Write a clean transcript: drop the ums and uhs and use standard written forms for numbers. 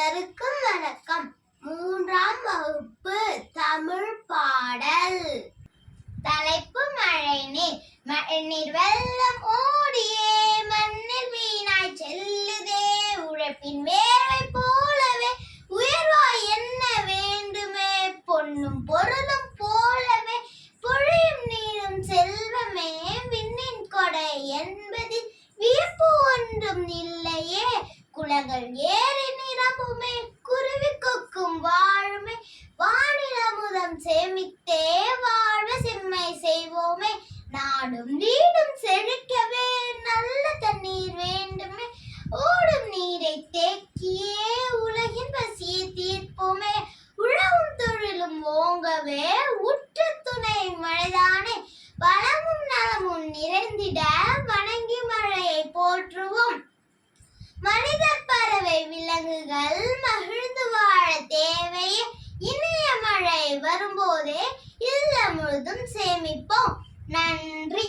அனைவருக்கும் வணக்கம். 3ஆம் வகுப்பு தமிழ் பாடல். தலைப்பு மழைநீர். மழைநீர் வெள்ளம் ஓடியே மண்ணில் வீணாய் செல்லுதே, உழைப்பின் வேர்வை போலவே உயர்வாய் என்ன வேண்டுமே, பொன்னும் பொருளும் போலவே பொழியும் நீரும் செல்வமே, விண்ணின் கொடை என்பதில் வியப்பு ஒன்றும் இல்லையே, குளங்கள் ஏறி நிரம்புமே, குருவி கொக்கும் வாழுமே, வானில் அமுதம் சேமித்தே வாழ்வ செம்மை செய்வோமே, நாடும் வீடும் செழிக்கவே நல்ல தண்ணீர் வேண்டுமே, ஓடும் நீரை தேக்கியே உலகின் பசியை தீர்ப்போமே, உழவும் தொழிலும் ஓங்கவே உற்ற துணை மழைதானே, வளமும் நலமும் நிறைந்திட வணங்கி மழையை போற்றுவோம், மனிதர் பறவை விலங்குகள் மகிழ்ந்து வாழ தேவையே, இனிய மழை வரும்போதே இல்லம் முழுதும் சேமிப்போம். நன்றி.